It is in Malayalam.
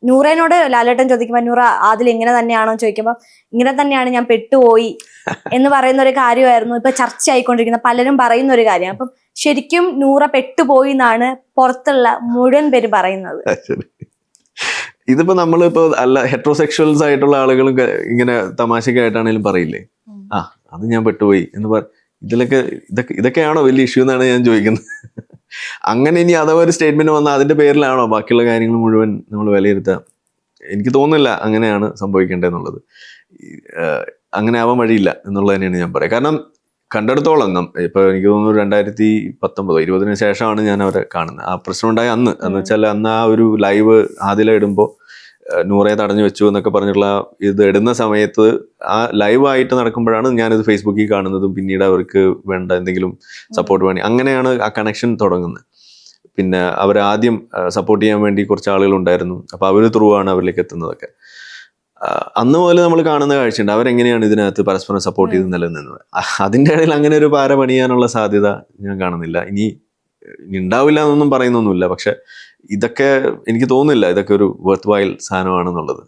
നൂറേനോട് ലാലേട്ടൻ ചോദിക്കുമ്പോൾ നൂറ അതിൽ ഇങ്ങനെ തന്നെയാണോ ചോദിക്കുമ്പോൾ ഇങ്ങനെ തന്നെയാണ്, ഞാൻ പെട്ടുപോയി എന്ന് പറയുന്ന ഒരു കാര്യമായിരുന്നു ഇപ്പൊ ചർച്ച ആയിക്കൊണ്ടിരിക്കുന്ന പലരും പറയുന്ന ഒരു കാര്യം. അപ്പം ശരിക്കും നൂറ പെട്ടുപോയി എന്നാണ് പുറത്തുള്ള മുഴുവൻ പേര് പറയുന്നത്. ഇതിപ്പോ നമ്മളിപ്പോ അല്ല ഹെട്രോസെക്ഷൽസ് ആയിട്ടുള്ള ആളുകളും ഇങ്ങനെ തമാശക്കായിട്ടാണെങ്കിലും പറയില്ലേ, ആ അത് ഞാൻ പെട്ടുപോയി എന്ന് ഇതൊക്കെയാണോ വലിയ ഇഷ്യൂ എന്നാണ് ഞാൻ ചോദിക്കുന്നത്. അങ്ങനെ ഇനി അഥവാ ഒരു സ്റ്റേറ്റ്മെന്റ് വന്നാൽ അതിന്റെ പേരിലാണോ ബാക്കിയുള്ള കാര്യങ്ങൾ മുഴുവൻ നമ്മൾ വിലയിരുത്താം? എനിക്ക് തോന്നുന്നില്ല അങ്ങനെയാണ് സംഭവിക്കേണ്ടതെന്നുള്ളത്. അങ്ങനെ ആവാൻ വഴിയില്ല എന്നുള്ളത് തന്നെയാണ് ഞാൻ പറയാം. കാരണം കണ്ടെടുത്തോളം ഇപ്പൊ എനിക്ക് തോന്നുന്നു 2019-20 ശേഷമാണ് ഞാൻ അവരെ കാണുന്നത്. ആ പ്രശ്നം ഉണ്ടായ അന്ന് വെച്ചാൽ അന്ന് ആ ഒരു ലൈവ് ആദില ഇടുമ്പോൾ നൂറയെ തടഞ്ഞു വെച്ചു എന്നൊക്കെ പറഞ്ഞിട്ടുള്ള ഇത് ഇടുന്ന സമയത്ത് ആ ലൈവായിട്ട് നടക്കുമ്പോഴാണ് ഞാനിത് ഫേസ്ബുക്കിൽ കാണുന്നതും പിന്നീട് അവർക്ക് വേണ്ട എന്തെങ്കിലും സപ്പോർട്ട് വേണ്ടി അങ്ങനെയാണ് ആ കണക്ഷൻ തുടങ്ങുന്നത്. പിന്നെ അവർ ആദ്യം സപ്പോർട്ട് ചെയ്യാൻ വേണ്ടി കുറച്ച് ആളുകൾ ഉണ്ടായിരുന്നു, അപ്പോൾ അവർ ത്രൂ ആണ് അവരിലേക്ക് എത്തുന്നതൊക്കെ. അന്ന് മുതൽ നമ്മൾ കാണുന്ന കാഴ്ചയുണ്ട് അവരെങ്ങനെയാണ് ഇതിനകത്ത് പരസ്പരം സപ്പോർട്ട് ചെയ്ത് നിലനിന്നത്. അതിൻ്റെ ഇടയിൽ അങ്ങനെ ഒരു പാര പണിയാനുള്ള സാധ്യത ഞാൻ കാണുന്നില്ല. ഇനി ഉണ്ടാവില്ല എന്നൊന്നും പറയുന്നൊന്നുമില്ല, പക്ഷെ ഇതൊക്കെ എനിക്ക് തോന്നുന്നില്ല ഇതൊക്കെ ഒരു വർത്ത് വൈൽ സാധനമാണെന്നുള്ളത്.